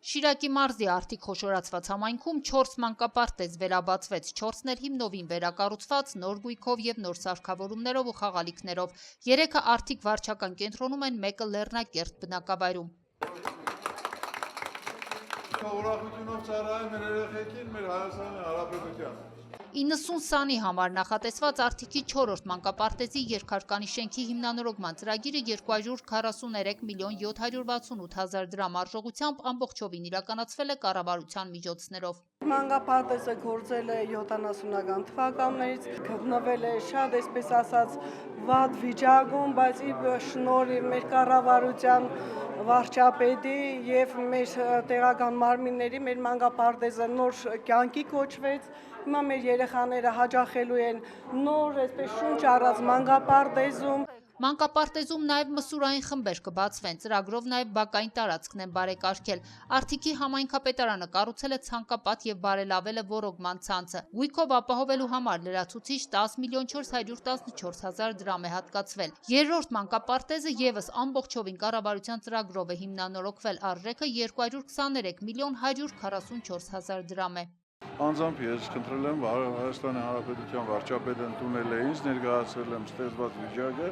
Շիրակի մարզի Արտիկ խոշորացված համայնքում 4 մանկապարտեզ վերաբացվեց, 4-ն էլ հիմնովին վերակառուցված նոր գույքով եւ նոր սարքավորումներով ու խաղալիքներով։ 3-ը Արտիկ վարչական կենտրոնում են, 1-ը Լեռնակերտ բնակավայրում։ Ուրախությունով ծառայում մեր երեխեքին, մեր Հայաստանի Հանրապետության։ 90 սանի համար նախատեսված Արտիկի 4-րդ մանկապարտեզի երկհարկանի շենքի հիմնանորոգման ծրագիրը 243 միլիոն 768 հազար դրամ արժողությամբ ամբողջովին իրականացվել է կառավարության միջոցներով։ Մանկապարտեզը գործել է 70-ական թվականներից, գտնվել է շատ, այսպես ասած, վատ վիճակում, բայց շնորհիվ մեր կառավարության վարչապետի եւ մեր տեղական մարմինների մեր մանկապարտեզը նոր կյանքի կոչվեց։ Հիմա մեր երեխաները հաճախելու են նոր, այսպես շունչ առած մանկապարտեզում։ Մանկապարտեզում նաև մսուրային խմբեր կբացվեն, ծրագրով նաև բակային տարածքն են բարեկարգել։ Արտիկի համայնքապետարանը կառուցել է ցանկապատ եւ բարելավել է ոռոգման ցանցը։ Գույքով ապահովելու համար լրացուցիչ 10 միլիոն 414 հազար դրամ է հատկացվել։ Երրորդ մանկապարտեզը եւս ամբողջովին կառավարության ծրագրով է հիմնանորոգվել, արժեքը 223 միլիոն 144 հազար դրամ է։ Անձամբ ես խնդրել եմ Հայաստանի Հանրապետության վարչապետը ընդունել է ինձ, ներկայացրել եմ ստեղծված վիճակը,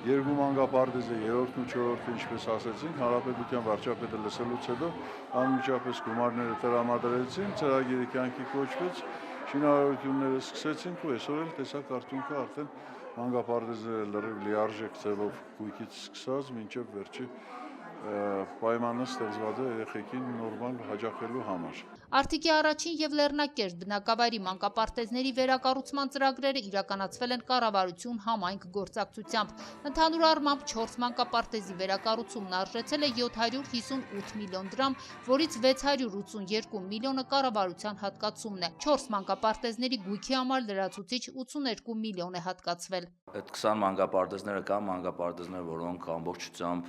երկու մանկապարտեզը, 3-րդն ու 4-րդը, ինչպես ասեցինք, Հանրապետության վարչապետը լսելուց հետո անմիջապես գումարները տրամադրեցին, ծրագիրը կյանքի կոչվեց, շինարարությունները սկսեցինք ու այսօր էլ տեսակ արդյունքը արդեն մանկապարտեզը լրիվ լիարժեք ձևով գույքից սկսած մինչև վերջի պայմանը ստեղծված է երեխեքին նորմալ հաճախելու համար։ Արտիկի առաջին եւ Լեռնակերտ բնակավայրի մանկապարտեզների վերակառուցման ծրագրերը իրականացվել են կառավարություն համայնք գործակցությամբ։ Ընդհանուր առմամբ 4 մանկապարտեզի վերակառուցումն արժեցել է 758 միլիոն դրամ, որից 682 միլիոնը կառավարության հատկացումն է։ 4 մանկապարտեզների գույքի համար լրացուցիչ 82 միլիոն է հատկացվել։ Այդ 20 մանկապարտեզները կան մանկապարտեզներ, որոնք ամբողջությամբ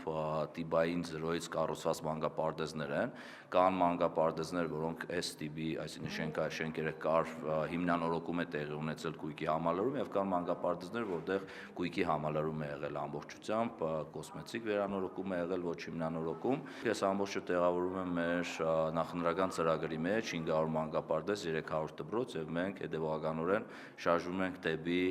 տիպային զրոյից կառուցված մանկապարտեզներ են, կան մանկապարտեզներ, որոնք STB, այսինքն շենքերը կար հիմնանորոգում է տեղի ունեցել գույքի համալրում եւ կան մանկապարտեզներ, որտեղ գույքի համալրում է եղել ամբողջությամբ, կոսմետիկ վերանորոգում է եղել, ոչ հիմնանորոգում։ Ես ամբողջը տեղավորում եմ մեր նախընտրական ծրագրի մեջ 500 մանկապարտեզ, 300 դպրոց եւ մենք հետեւականորեն շարժվում ենք դեպի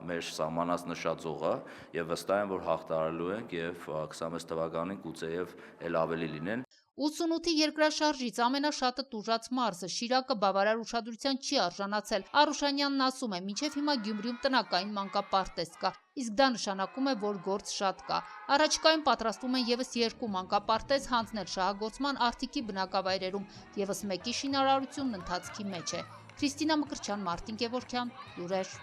մեր սահմանած նշածողը եւ վստահ եմ, որ հաղթահարելու ենք եւ 26 թվականին գուցեև էլ ավելի լինեն։ 88-ի երկրաշարժից ամենաշատը տուժած մարզը Շիրակը բավարար ուշադրության չի արժանացել։ Արուշանյանն ասում է, մինչև հիմա Գյումրիում տնական մանկապարտեզ կա, իսկ դա նշանակում է, որ գործ շատ կա։ Առաջիկայում պատրաստվում են եւս 2 մանկապարտեզ հանձնել շահագործման Արտիկի բնակավայրերում, եւս մեկի շինարարությունն ընթացքի մեջ է։ Քրիստինա Մկրտչյան, Մարտին Գևորգյան, լուրեր։